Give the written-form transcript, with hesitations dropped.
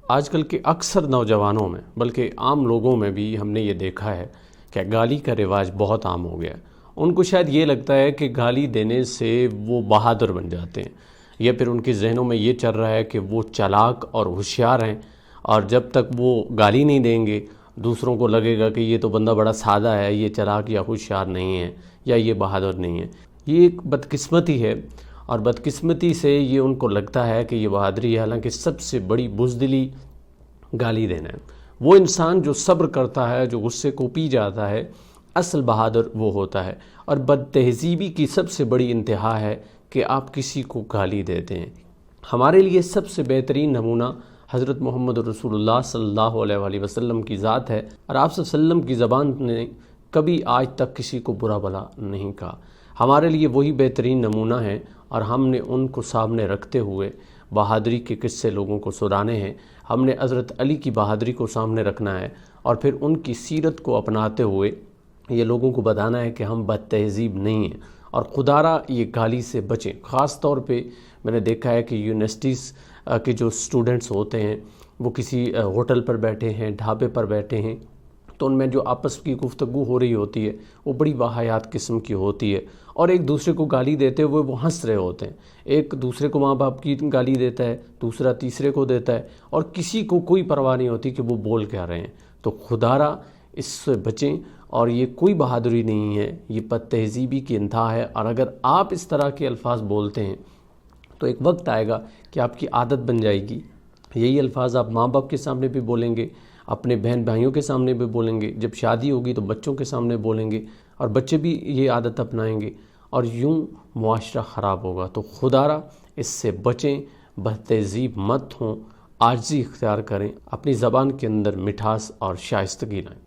آج کل کے اکثر نوجوانوں میں بلکہ عام لوگوں میں بھی ہم نے یہ دیکھا ہے کہ گالی کا رواج بہت عام ہو گیا ہے۔ ان کو شاید یہ لگتا ہے کہ گالی دینے سے وہ بہادر بن جاتے ہیں، یا پھر ان کے ذہنوں میں یہ چل رہا ہے کہ وہ چالاک اور ہوشیار ہیں، اور جب تک وہ گالی نہیں دیں گے دوسروں کو لگے گا کہ یہ تو بندہ بڑا سادہ ہے، یہ چالاک یا ہوشیار نہیں ہے یا یہ بہادر نہیں ہے۔ یہ ایک بدقسمتی ہے، اور بدقسمتی سے یہ ان کو لگتا ہے کہ یہ بہادری ہے، حالانکہ سب سے بڑی بزدلی گالی دینا ہے۔ وہ انسان جو صبر کرتا ہے، جو غصے کو پی جاتا ہے، اصل بہادر وہ ہوتا ہے۔ اور بد تہذیبی کی سب سے بڑی انتہا ہے کہ آپ کسی کو گالی دیتے ہیں۔ ہمارے لیے سب سے بہترین نمونہ حضرت محمد رسول اللہ صلی اللہ علیہ وآلہ وسلم کی ذات ہے، اور آپ صلی اللہ علیہ وسلم کی زبان نے کبھی آج تک کسی کو برا بھلا نہیں کہا۔ ہمارے لیے وہی بہترین نمونہ ہیں، اور ہم نے ان کو سامنے رکھتے ہوئے بہادری کے قصے لوگوں کو سنانے ہیں۔ ہم نے حضرت علی کی بہادری کو سامنے رکھنا ہے، اور پھر ان کی سیرت کو اپناتے ہوئے یہ لوگوں کو بتانا ہے کہ ہم بد تہذیب نہیں ہیں، اور خدا را یہ گالی سے بچیں۔ خاص طور پہ میں نے دیکھا ہے کہ یونیورسٹیز کے جو اسٹوڈنٹس ہوتے ہیں وہ کسی ہوٹل پر بیٹھے ہیں، ڈھابے پر بیٹھے ہیں، تو ان میں جو آپس کی گفتگو ہو رہی ہوتی ہے وہ بڑی واہیات قسم کی ہوتی ہے، اور ایک دوسرے کو گالی دیتے ہوئے وہ ہنس رہے ہوتے ہیں۔ ایک دوسرے کو ماں باپ کی گالی دیتا ہے، دوسرا تیسرے کو دیتا ہے، اور کسی کو کوئی پرواہ نہیں ہوتی کہ وہ بول کیا رہے ہیں۔ تو خدا را اس سے بچیں، اور یہ کوئی بہادری نہیں ہے، یہ بد تہذیبی کی انتہا ہے۔ اور اگر آپ اس طرح کے الفاظ بولتے ہیں تو ایک وقت آئے گا کہ آپ کی عادت بن جائے گی۔ یہی الفاظ آپ ماں باپ کے سامنے بھی بولیں گے، اپنے بہن بھائیوں کے سامنے بھی بولیں گے، جب شادی ہوگی تو بچوں کے سامنے بولیں گے، اور بچے بھی یہ عادت اپنائیں گے، اور یوں معاشرہ خراب ہوگا۔ تو خدا را اس سے بچیں، بد تہذیب مت ہوں، عاجزی اختیار کریں، اپنی زبان کے اندر مٹھاس اور شائستگی لائیں۔